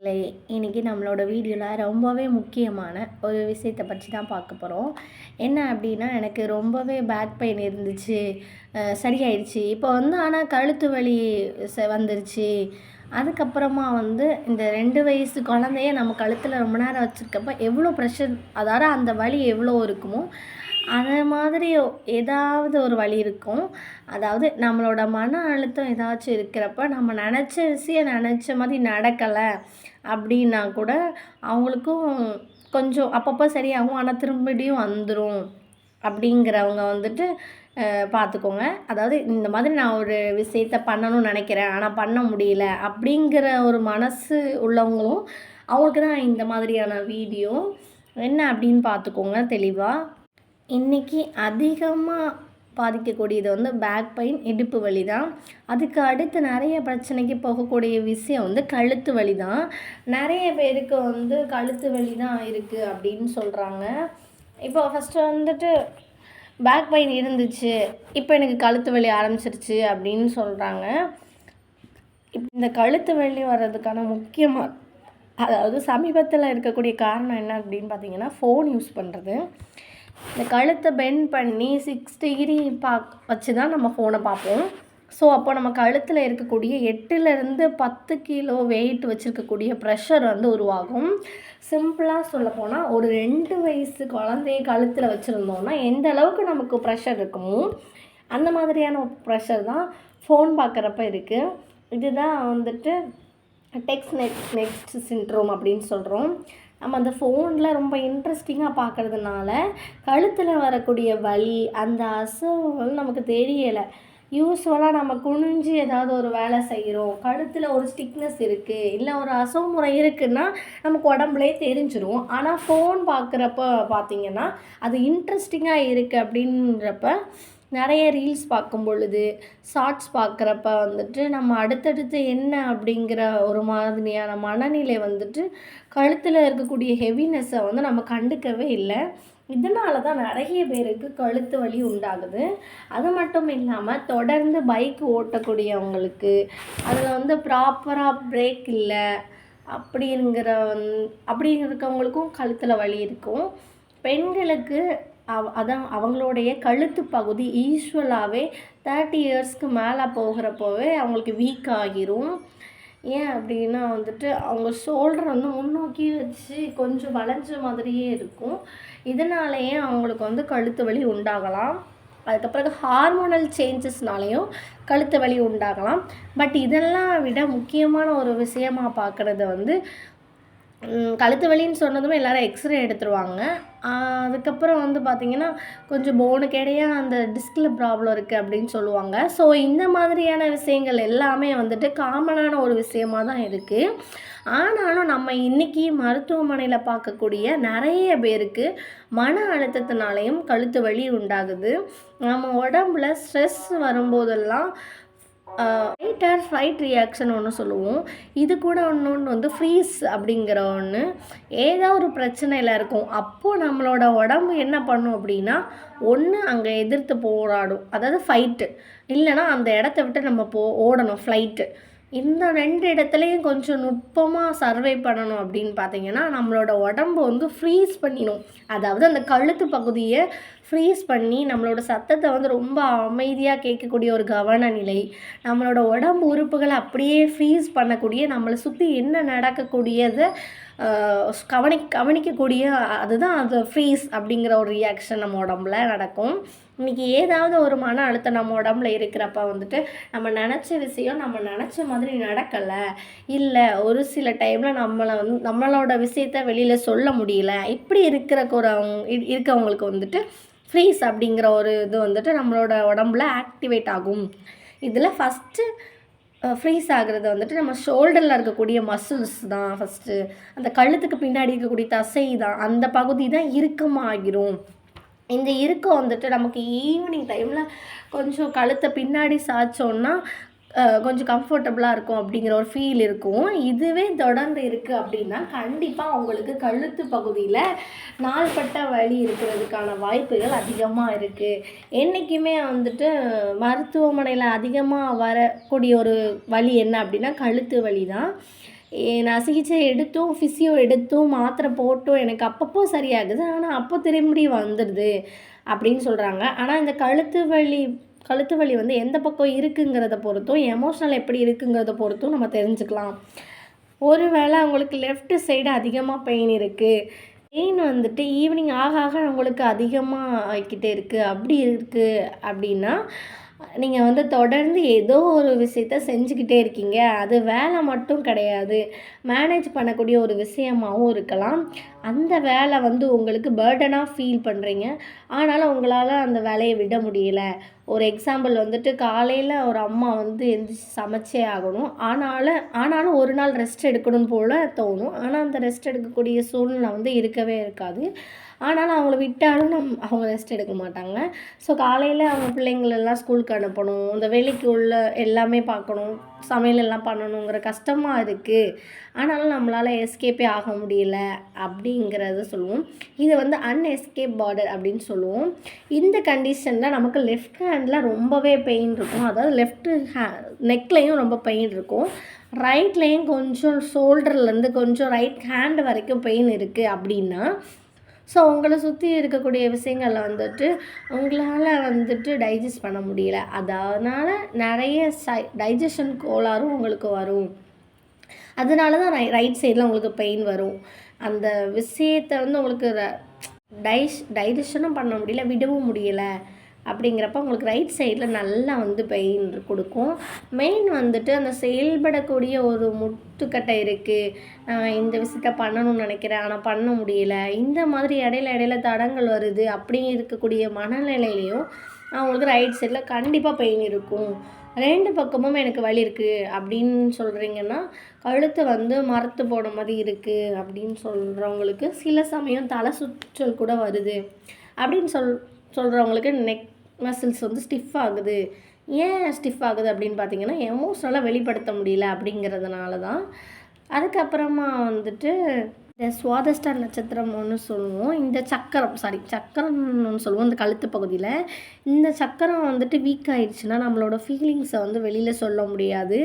இல்லை, இன்னைக்கு நம்மளோட வீடியோவில் ரொம்பவே முக்கியமான ஒரு விஷயத்தை பற்றி தான் பார்க்க போகிறோம். என்ன அப்படின்னா, எனக்கு ரொம்பவே பேக் பெயின் இருந்துச்சு, சரியாயிடுச்சு. இப்போ வந்து ஆனால் கழுத்து வலி வந்துருச்சு. அதுக்கப்புறமா வந்து இந்த 2 வயசு குழந்தைய நம்ம கழுத்தில் ரொம்ப நேரம் வச்சுருக்கப்ப எவ்வளோ ப்ரெஷர், அதாவது அந்த வலி எவ்வளோ இருக்குமோ அதே மாதிரி ஏதாவது ஒரு வலி இருக்கும். அதாவது நம்மளோட மன அழுத்தம் ஏதாச்சும் இருக்கிறப்ப நம்ம நினச்ச விஷயம் நினச்ச மாதிரி நடக்கலை அப்படின்னா கூட அவங்களுக்கும் கொஞ்சம் அப்பப்போ சரியாகும். ஆனால் திரும்பியும் வந்துடும் அப்படிங்கிறவங்க வந்துட்டு பார்த்துக்கோங்க. அதாவது இந்த மாதிரி நான் ஒரு விஷயத்த பண்ணணும்னு நினைக்கிறேன், ஆனால் பண்ண முடியல அப்படிங்கிற ஒரு மனசு உள்ளவங்களும் அவங்களுக்கு தான் இந்த மாதிரியான வீடியோ. என்ன அப்படின்னு பார்த்துக்கோங்க தெளிவாக. இன்றைக்கி அதிகமாக பாதிக்கக்கூடியது வந்து பேக் பெயின், இடுப்பு வலி தான். அதுக்கு அடுத்து நிறைய பிரச்சனைக்கு போகக்கூடிய விஷயம் வந்து கழுத்து வலி தான். நிறைய பேருக்கு வந்து கழுத்து வலி தான் இருக்குது அப்படின்னு சொல்கிறாங்க. இப்போ ஃபஸ்ட்டு வந்துட்டு பேக் பெயின் இருந்துச்சு, இப்போ எனக்கு கழுத்து வலி ஆரம்பிச்சிருச்சு அப்படின்னு சொல்கிறாங்க. இந்த கழுத்து வலி வர்றதுக்கான முக்கியமாக, அதாவது சமீபத்தில் இருக்கக்கூடிய காரணம் என்ன அப்படின்னு பார்த்தீங்கன்னா, ஃபோன் யூஸ் பண்ணுறது. இந்த கழுத்தை பெண்ட் பண்ணி 6 டிகிரி வச்சு தான் நம்ம ஃபோனை பார்ப்போம். ஸோ அப்போ நம்ம கழுத்தில் இருக்கக்கூடிய 8லேருந்து 10 கிலோ வெயிட் வச்சுருக்கக்கூடிய ப்ரெஷர் வந்து உருவாகும். சிம்பிளாக சொல்லப்போனால் ஒரு 2 வயசு குழந்தைய கழுத்தில் வச்சுருந்தோம்னா எந்த அளவுக்கு நமக்கு ப்ரெஷர் இருக்குமோ அந்த மாதிரியான ப்ரெஷர் தான் ஃபோன் பார்க்குறப்ப இருக்குது. இதுதான் வந்துட்டு நெக்ஸ்ட் சிண்ட்ரோம் அப்படின்னு சொல்கிறோம். நம்ம அந்த ஃபோனில் ரொம்ப இன்ட்ரெஸ்டிங்காக பார்க்குறதுனால கழுத்தில் வரக்கூடிய வலி, அந்த அசைவுகள் நமக்கு தெரியலை. யூஸ்வலாக நம்ம குனிஞ்சு ஏதாவது ஒரு வேலை செய்கிறோம், கழுத்தில் ஒரு ஸ்டிக்னஸ் இருக்குது, இல்லை ஒரு அசவுமுறை இருக்குதுன்னா நமக்கு உடம்புலே தெரிஞ்சிடும். ஆனால் ஃபோன் பார்க்குறப்ப பார்த்திங்கன்னா அது இன்ட்ரெஸ்டிங்காக இருக்குது அப்படின்றப்ப நிறைய ரீல்ஸ் பார்க்கும் பொழுது, ஷார்ட்ஸ் பார்க்குறப்ப வந்துட்டு நம்ம அடுத்தடுத்து என்ன அப்படிங்கிற ஒரு மாதிரியான மனநிலை வந்துட்டு கழுத்தில் இருக்கக்கூடிய ஹெவினஸ்ஸை வந்து நம்ம கண்டுக்கவே இல்லை. இதனால தான் நிறைய பேருக்கு கழுத்து வலி உண்டாகுது. அது மட்டும் இல்லாமல் தொடர்ந்து பைக் ஓட்டக்கூடியவங்களுக்கு, அதில் வந்து ப்ராப்பராக பிரேக் இல்லை அப்படி இருக்கவங்களுக்கும் கழுத்தில் வலி இருக்கும். பெண்களுக்கு அதான் அவங்களுடைய கழுத்து பகுதி யூஸ்வலாகவே 30 இயர்ஸ்க்கு மேலே போகிறப்போவே அவங்களுக்கு வீக் ஆகிரும். ஏன் அப்படின்னா வந்துட்டு அவங்க ஷோல்டர் வந்து முன்னோக்கி வச்சு கொஞ்சம் வளைஞ்ச மாதிரியே இருக்கும். இதனாலேயே அவங்களுக்கு வந்து கழுத்து வலி உண்டாகலாம். அதுக்கப்புறம் ஹார்மோனல் சேஞ்சஸ்னாலேயும் கழுத்து வலி உண்டாகலாம். பட் இதெல்லாம் விட முக்கியமான ஒரு விஷயமாக பார்க்குறது வந்து கழுத்து வலின்னு சொன்னதுமே எல்லோரும் எக்ஸ்ரே எடுத்துருவாங்க. அதுக்கப்புறம் வந்து பார்த்திங்கன்னா கொஞ்சம் போனுக்கு இடையாக அந்த டிஸ்கில் ப்ராப்ளம் இருக்குது அப்படின்னு சொல்லுவாங்க. ஸோ இந்த மாதிரியான விஷயங்கள் எல்லாமே வந்துட்டு காமனான ஒரு விஷயமாக தான் இருக்குது. ஆனாலும் நம்ம இன்றைக்கி மருத்துவமனையில் பார்க்கக்கூடிய நிறைய பேருக்கு மன அழுத்தத்தினாலேயும் கழுத்து வலி உண்டாகுது. நம்ம உடம்புல ஸ்ட்ரெஸ் வரும்போதெல்லாம் ஃபைட் ஆர் ஃபைட் ரியாக்ஷன் ஒன்று சொல்லுவோம். இது கூட இன்னொன்று வந்து ஃப்ரீஸ் அப்படிங்கிற ஒன்று. ஏதோ ஒரு பிரச்சனையில் இருக்கும், அப்போது நம்மளோட உடம்பு என்ன பண்ணும் அப்படின்னா, ஒன்று அங்கே எதிர்த்து போராடும், அதாவது ஃபைட்டு, இல்லைனா அந்த இடத்த விட்டு நம்ம ஓடணும், ஃப்ளைட்டு. இந்த 2 இடத்துலையும் கொஞ்சம் நுட்பமாக சர்வை பண்ணணும் அப்படின்னு பார்த்தீங்கன்னா, நம்மளோட உடம்பு வந்து ஃப்ரீஸ் பண்ணிடும். அதாவது அந்த கழுத்து பகுதியை ஃப்ரீஸ் பண்ணி நம்மளோட சத்தத்தை வந்து ரொம்ப அமைதியாக கேட்கக்கூடிய ஒரு கவனநிலை, நம்மளோட உடம்பு உறுப்புகளை அப்படியே ஃப்ரீஸ் பண்ணக்கூடிய, நம்மளை சுற்றி என்ன நடக்கக்கூடியதை கவனிக்கக்கூடிய, அதுதான் அது ஃப்ரீஸ் அப்படிங்கிற ஒரு ரியாக்ஷன் நம்ம உடம்புல நடக்கும். இன்றைக்கி ஏதாவது ஒரு மன அழுத்தம் நம்ம உடம்புல இருக்கிறப்ப வந்துட்டு நம்ம நினச்ச விஷயம் நம்ம நினச்ச மாதிரி நடக்கலை, இல்லை ஒரு சில டைமில் நம்மளோட விஷயத்த வெளியில் சொல்ல முடியல, இப்படி இருக்கவங்களுக்கு வந்துட்டு ஃப்ரீஸ் அப்படிங்கிற ஒரு இது வந்துட்டு நம்மளோட உடம்புல ஆக்டிவேட் ஆகும். இதில் ஃபஸ்ட்டு ஃப்ரீஸ் ஆகிறது வந்துட்டு நம்ம ஷோல்டரில் இருக்கக்கூடிய மசில்ஸ் தான். ஃபஸ்ட்டு அந்த கழுத்துக்கு பின்னாடி இருக்கக்கூடிய தசை தான், அந்த பகுதி தான் இறுக்கமாகிரும். இந்த இறுக்கம் வந்துட்டு நமக்கு ஈவினிங் டைமில் கொஞ்சம் கழுத்தை பின்னாடி சாய்ச்சோன்னா கொஞ்சம் கம்ஃபர்டபுளாக இருக்கும் அப்படிங்கிற ஒரு ஃபீல் இருக்கும். இதுவே தொடர்ந்து இருக்குது அப்படின்னா கண்டிப்பாக அவங்களுக்கு கழுத்து பகுதியில் நாள்பட்ட வலி இருக்கிறதுக்கான வாய்ப்புகள் அதிகமாக இருக்குது. என்றைக்குமே வந்துட்டு மருத்துவமனையில் அதிகமாக வரக்கூடிய ஒரு வலி என்ன அப்படின்னா கழுத்து வலி தான். நான் சிகிச்சை எடுத்தும், ஃபிசியோ எடுத்தும், மாத்திரை போட்டும் எனக்கு அப்பப்போ சரியாகுது. ஆனா அப்போ திரும்பி வந்துடுது அப்படின்னு சொல்கிறாங்க. ஆனால் இந்த கழுத்து வலி வந்து எந்த பக்கம் இருக்குங்கிறத பொறுத்தும், எமோஷனல் எப்படி இருக்குங்கிறத பொறுத்தும் நம்ம தெரிஞ்சுக்கலாம். ஒரு வேளை அவங்களுக்கு லெஃப்ட் சைடு அதிகமாக பெயின் இருக்குது, பெயின் வந்துட்டு ஈவினிங் ஆக ஆக உங்களுக்கு அதிகமாக ஆகிக்கிட்டே இருக்குது, அப்படி இருக்குது அப்படின்னா நீங்கள் வந்து தொடர்ந்து ஏதோ ஒரு விஷயத்த செஞ்சுக்கிட்டே இருக்கீங்க. அது வேலை மட்டும் கிடையாது, மேனேஜ் பண்ணக்கூடிய ஒரு விஷயமாகவும் இருக்கலாம். அந்த வேலை வந்து உங்களுக்கு பேர்டனாக ஃபீல் பண்ணுறீங்க, ஆனாலும் உங்களால் அந்த வேலையை விட முடியல. ஒரு எக்ஸாம்பிள் வந்துட்டு காலையில் ஒரு அம்மா வந்து எந்திரிச்சு சமைச்சே ஆகணும், ஆனாலும் ஒரு நாள் ரெஸ்ட் எடுக்கணும் போல் தோணும். ஆனால் அந்த ரெஸ்ட் எடுக்கக்கூடிய சூழ்நிலை வந்து இருக்கவே இருக்காது. ஆனாலும் அவங்கள விட்டாலும் அவங்க ரெஸ்ட் எடுக்க மாட்டாங்க. ஸோ காலையில் அவங்க பிள்ளைங்களெல்லாம் ஸ்கூலுக்கு அனுப்பணும், இந்த வேலைக்கு உள்ள எல்லாமே பார்க்கணும், சமையலெல்லாம் பண்ணணுங்கிற கஷ்டமாக இருக்குது. ஆனாலும் நம்மளால் எஸ்கேப்பே ஆக முடியல அப்படிங்கிறத சொல்லுவோம். இது வந்து அன்எஸ்கேப் பார்டர் அப்படின்னு சொல்லுவோம். இந்த கண்டிஷனில் நமக்கு லெஃப்ட் ஹேண்டில் ரொம்பவே பெயின் இருக்கும், அதாவது லெஃப்ட்டு நெக்லேயும் ரொம்ப பெயின் இருக்கும், ரைட்லேயும் கொஞ்சம் ஷோல்டர்லேருந்து கொஞ்சம் ரைட் ஹேண்டு வரைக்கும் பெயின் இருக்குது அப்படின்னா, ஸோ உங்களை சுற்றி இருக்கக்கூடிய விஷயங்களில் வந்துட்டு உங்களால் வந்துட்டு டைஜஸ்ட் பண்ண முடியல, அதனால் நிறைய டைஜஷன் கோளாறும் உங்களுக்கு வரும். அதனால தான் ரைட் சைடில் உங்களுக்கு பெயின் வரும். அந்த விஷயத்தை வந்து உங்களுக்கு டைஜஷனும் பண்ண முடியல, விடவும் முடியலை அப்படிங்கிறப்ப உங்களுக்கு ரைட் சைடில் நல்லா வந்து பெயின் கொடுக்கும். மெயின் வந்துட்டு அந்த செயல்படக்கூடிய ஒரு முட்டுக்கட்டை இருக்குது, இந்த விஷயத்த பண்ணணும்னு நினைக்கிறேன் ஆனால் பண்ண முடியல, இந்த மாதிரி இடையில தடங்கள் வருது அப்படி இருக்கக்கூடிய மனநிலையிலையும் அவங்களுக்கு ரைட் சைடில் கண்டிப்பாக பெயின் இருக்கும். 2 பக்கமும் எனக்கு வலி இருக்குது அப்படின்னு சொல்கிறீங்கன்னா, கழுத்து வந்து மரத்து போன மாதிரி இருக்குது அப்படின்னு சொல்கிறவங்களுக்கு சில சமயம் தலை சுற்றல் கூட வருது அப்படின்னு சொல்கிறவங்களுக்கு நெக் மசில்ஸ் வந்து ஸ்டிஃப் ஆகுது. ஏன் ஸ்டிஃப் ஆகுது அப்படின்னு பார்த்தீங்கன்னா, எமோஷ்னலாக வெளிப்படுத்த முடியல அப்படிங்கிறதுனால தான். அதுக்கப்புறமா வந்துட்டு இந்த சுவாதிஷ்ட நட்சத்திரம் ஒன்று சொல்லுவோம், இந்த சக்கரம்னு ஒன்று சொல்லுவோம் இந்த கழுத்து பகுதியில். இந்த சக்கரம் வந்துட்டு வீக் ஆகிடுச்சுன்னா நம்மளோட ஃபீலிங்ஸை வந்து வெளியில் சொல்ல முடியாது.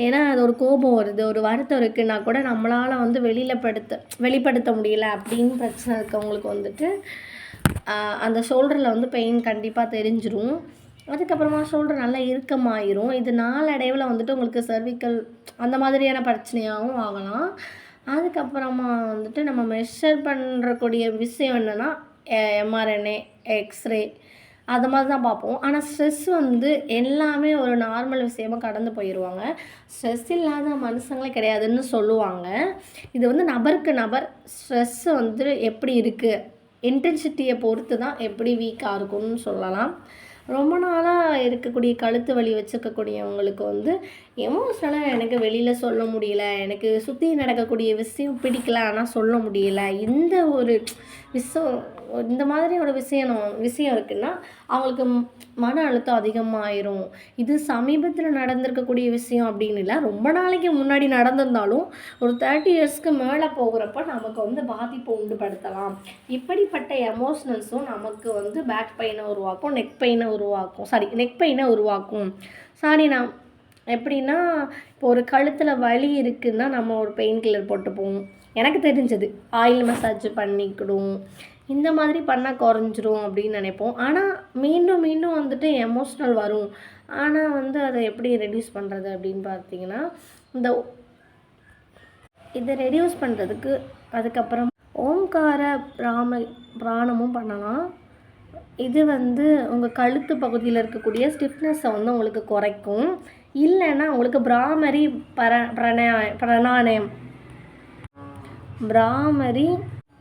ஏன்னா அது ஒரு கோபம் வருது, ஒரு வருத்தம் இருக்குன்னா கூட நம்மளால் வந்து வெளிப்படுத்த முடியல அப்படின்னு பிரச்சனை இருக்கவங்களுக்கு வந்துட்டு அந்த ஷோல்டரில் வந்து பெயின் கண்டிப்பாக தெரிஞ்சிரும். அதுக்கப்புறமா ஷோல்டர் நல்லா இறுக்கமாயிரும். இது நாளடைவில் வந்துட்டு உங்களுக்கு சர்விக்கல் அந்த மாதிரியான பிரச்சனையாகவும் ஆகலாம். அதுக்கப்புறமா வந்துட்டு நம்ம மெஷர் பண்ணுறக்கூடிய விஷயம் என்னென்னா எம்ஆர்என்ஏ, எக்ஸ்ரே அது மாதிரி தான் பார்ப்போம். ஆனால் ஸ்ட்ரெஸ் வந்து எல்லாமே ஒரு நார்மல் விஷயமாக கடந்து போயிடுவாங்க. ஸ்ட்ரெஸ் இல்லாத மனுஷங்களே கிடையாதுன்னு சொல்லுவாங்க. இது வந்து நபருக்கு நபர் ஸ்ட்ரெஸ்ஸு வந்து எப்படி இருக்குது, இன்டென்சிட்டியை பொறுத்து தான் எப்படி வீக்காக இருக்கும்னு சொல்லலாம். ரொம்ப நாளாக இருக்கக்கூடிய கழுத்து வலி வச்சுருக்கக்கூடியவங்களுக்கு வந்து எமோஷ்னலாக எனக்கு வெளியில் சொல்ல முடியல, எனக்கு சுற்றி நடக்கக்கூடிய விஷயம் பிடிக்கல ஆனால் சொல்ல முடியல, இந்த மாதிரி ஒரு விஷயம் இருக்குன்னா அவங்களுக்கு மன அழுத்தம் அதிகமாயிரும். இது சமீபத்தில் நடந்திருக்கக்கூடிய விஷயம் அப்படின்னு இல்லை, ரொம்ப நாளைக்கு முன்னாடி நடந்திருந்தாலும் ஒரு 30 இயர்ஸ்க்கு மேலே போகிறப்ப நமக்கு வந்து பாதிப்பு உண்டுபடுத்தலாம். இப்படிப்பட்ட எமோஷ்னல்ஸும் நமக்கு வந்து பேக் பெயினை உருவாக்கும், நெக் பெயினை உருவாக்கும். நான் எப்படின்னா, இப்போ ஒரு கழுத்தில் வலி இருக்குன்னா நம்ம ஒரு பெயின் கில்லர் போட்டுப்போம். எனக்கு தெரிஞ்சது ஆயில் மசாஜ் பண்ணிக்கிடும், இந்த மாதிரி பண்ணால் குறைஞ்சிரும் அப்படின்னு நினைப்போம். ஆனால் மீண்டும் வந்துட்டு எமோஷ்னல் வரும். ஆனால் வந்து அதை எப்படி ரெடியூஸ் பண்ணுறது அப்படின்னு பார்த்தீங்கன்னா, இதை ரெடியூஸ் பண்ணுறதுக்கு அதுக்கப்புறம் ஓம்கார பிராணமும் பண்ணலாம். இது வந்து உங்கள் கழுத்து பகுதியில் இருக்கக்கூடிய ஸ்டிஃப்னஸை வந்து உங்களுக்கு குறைக்கும். இல்லைன்னா உங்களுக்கு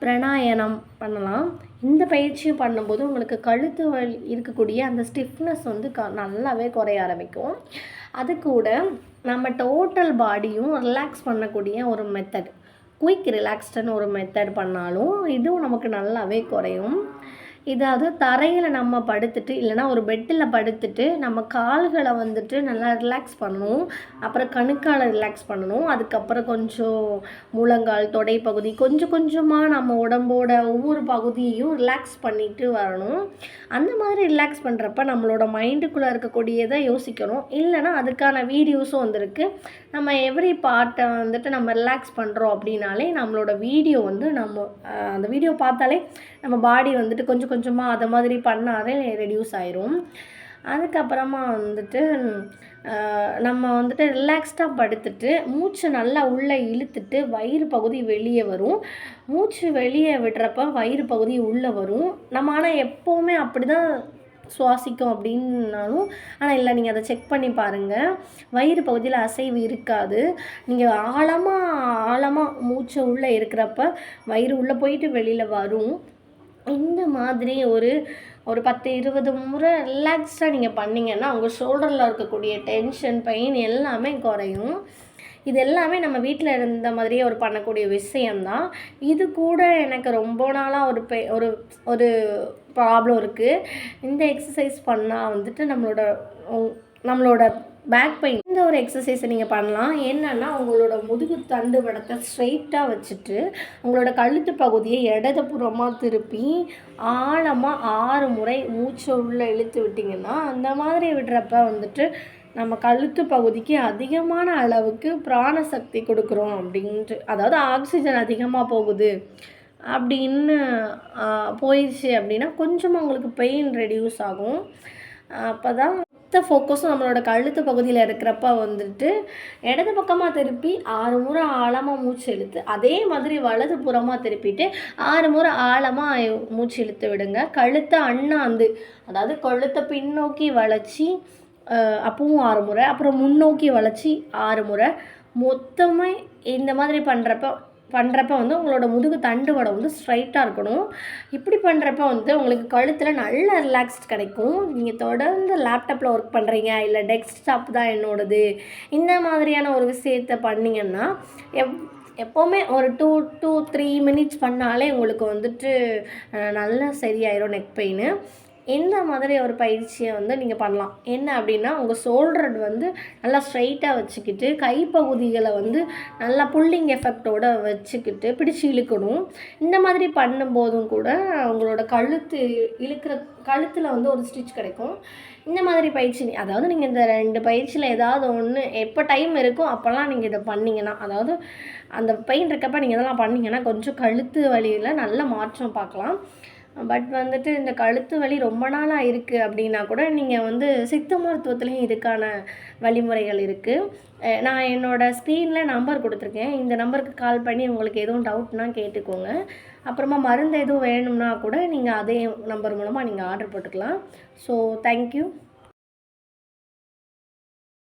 பிராணாயணம் பண்ணலாம். இந்த பயிற்சியும் பண்ணும்போது உங்களுக்கு கழுத்து வலி இருக்கக்கூடிய அந்த ஸ்டிஃப்னஸ் வந்து நல்லாவே குறைய ஆரம்பிக்கும். அது கூட நம்ம டோட்டல் பாடியும் ரிலாக்ஸ் பண்ணக்கூடிய ஒரு குயிக் ரிலாக்ஸ்டுன்னு ஒரு மெத்தட் பண்ணாலும் இதுவும் நமக்கு நல்லாவே குறையும். இதாவது தரையில் நம்ம படுத்துட்டு இல்லைனா ஒரு பெட்டில் படுத்துட்டு நம்ம கால்களை வந்துட்டு நல்லா ரிலாக்ஸ் பண்ணணும். அப்புறம் கணுக்காலை ரிலாக்ஸ் பண்ணணும். அதுக்கப்புறம் கொஞ்சம் முழங்கால், தொடை பகுதி கொஞ்சம் கொஞ்சமாக நம்ம உடம்போட ஒவ்வொரு பகுதியையும் ரிலாக்ஸ் பண்ணிட்டு வரணும். அந்த மாதிரி ரிலாக்ஸ் பண்ணுறப்ப நம்மளோட மைண்டுக்குள்ளே இருக்கக்கூடியதை யோசிக்கணும். இல்லைனா அதுக்கான வீடியோஸும் வந்திருக்கு. நம்ம எவ்ரி பார்ட்டை வந்துட்டு நம்ம ரிலாக்ஸ் பண்ணுறோம் அப்படின்னாலே நம்மளோட வீடியோ வந்து அந்த வீடியோ பார்த்தாலே நம்ம பாடி வந்துட்டு கொஞ்சம் கொஞ்சமாக அதை மாதிரி பண்ணாலே ரெடியூஸ் ஆயிரும். அதுக்கப்புறமா வந்துட்டு நம்ம வந்துட்டு ரிலாக்ஸ்டாக படுத்துட்டு மூச்சை நல்லா உள்ளே இழுத்துட்டு வயிறு பகுதி வெளியே வரும். மூச்சு வெளியே விடுறப்ப வயிறு பகுதி உள்ளே வரும். நம்ம ஆனால் எப்போவுமே அப்படி தான் சுவாசிக்கும் அப்படின்னாலும், ஆனால் இல்லை, நீங்கள் அதை செக் பண்ணி பாருங்கள். வயிறு பகுதியில் அசைவு இருக்காது. நீங்கள் ஆழமாக மூச்சை உள்ளே இருக்கிறப்ப வயிறு உள்ளே போயிட்டு வெளியில் வரும். இந்த மாதிரி ஒரு 10-20 முறை ரிலாக்ஸ்டாக நீங்கள் பண்ணிங்கன்னா உங்கள் ஷோல்டரில் இருக்கக்கூடிய டென்ஷன், பெயின் எல்லாமே குறையும். இது எல்லாமே நம்ம வீட்டில் இருந்த மாதிரியே பண்ணக்கூடிய விஷயந்தான். இது கூட எனக்கு ரொம்ப நாளாக ஒரு ப்ராப்ளம் இருக்குது. இந்த எக்ஸசைஸ் பண்ணால் வந்துட்டு நம்மளோட பேக் பெயின் இந்த ஒரு எக்ஸசைஸை நீங்கள் பண்ணலாம். என்னென்னா, உங்களோட முதுகு தண்டு வடத்தை ஸ்ட்ரெயிட்டாக வச்சுட்டு உங்களோட கழுத்து பகுதியை இடதுபுறமாக திருப்பி ஆழமாக 6 முறை மூச்சை உள்ளே இழுத்து விட்டிங்கன்னா, அந்த மாதிரி விடுறப்ப வந்துட்டு நம்ம கழுத்து பகுதிக்கு அதிகமான அளவுக்கு பிராணசக்தி கொடுக்குறோம் அப்படின்ட்டு, அதாவது ஆக்சிஜன் அதிகமாக போகுது அப்படின்னு போயிடுச்சு அப்படின்னா கொஞ்சமாக உங்களுக்கு பெயின் ரெடியூஸ் ஆகும். அப்போ தான் மொத்த ஃபோக்கஸும் நம்மளோட கழுத்து பகுதியில் இருக்கிறப்ப வந்துட்டு இடது பக்கமாக திருப்பி 6 முறை ஆழமாக மூச்சு இழுத்து, அதே மாதிரி வலது புறமாக திருப்பிட்டு 6 முறை ஆழமாக மூச்சு இழுத்து விடுங்க. கழுத்தை அண்ணாந்து, அதாவது கழுத்தை பின்னோக்கி வளைச்சி அப்பவும் 6 முறை, அப்புறம் முன்னோக்கி வளைச்சி 6 முறை. மொத்தமாக இந்த மாதிரி பண்ணுறப்ப வந்து உங்களோட முதுகு தண்டுவடம் வந்து ஸ்ட்ரைட்டாக இருக்கணும். இப்படி பண்ணுறப்ப வந்து உங்களுக்கு கழுத்தில் நல்ல ரிலாக்ஸ்ட் கிடைக்கும். நீங்கள் தொடர்ந்து லேப்டாப்பில் ஒர்க் பண்ணுறீங்க, இல்லை டெஸ்க்டாப் தான் என்னோடது, இந்த மாதிரியான ஒரு விஷயத்தை பண்ணிங்கன்னா எப்போவுமே ஒரு 2-3 மினிட்ஸ் பண்ணாலே உங்களுக்கு வந்துட்டு நல்லா சரியாயிரும் நெக் பெயின். இந்த மாதிரி ஒரு பயிற்சியை வந்து நீங்கள் பண்ணலாம். என்ன அப்படின்னா, உங்கள் ஷோல்டர் வந்து நல்லா ஸ்ட்ரைட்டாக வச்சுக்கிட்டு கைப்பகுதிகளை வந்து நல்லா புல்லிங் எஃபெக்டோடு வச்சுக்கிட்டு பிடிச்சி இழுக்கணும். இந்த மாதிரி பண்ணும்போதும் கூட உங்களோட கழுத்தில் வந்து ஒரு ஸ்டிச் கிடைக்கும். இந்த மாதிரி பயிற்சி, அதாவது நீங்கள் இந்த 2 பயிற்சியில் ஏதாவது ஒன்று எப்போ டைம் இருக்கோ அப்போல்லாம் நீங்கள் இதை பண்ணிங்கன்னா, அதாவது அந்த பெயின் இருக்கப்போ நீங்கள் இதெல்லாம் பண்ணிங்கன்னா கொஞ்சம் கழுத்து வலியில் நல்ல மாற்றம் பார்க்கலாம். பட் வந்துட்டு இந்த கழுத்து வலி ரொம்ப நாளாக இருக்குது அப்படின்னா கூட நீங்கள் வந்து சித்த மருத்துவத்துலேயும் இதுக்கான வழிமுறைகள் இருக்குது. நான் என்னோடய ஸ்க்ரீனில் நம்பர் கொடுத்துருக்கேன். இந்த நம்பருக்கு கால் பண்ணி உங்களுக்கு எதுவும் டவுட்னால் கேட்டுக்கோங்க. அப்புறமா மருந்து எதுவும் வேணும்னா கூட நீங்கள் அதே நம்பர் மூலமாக நீங்கள் ஆர்டர் போட்டுக்கலாம். So thank you.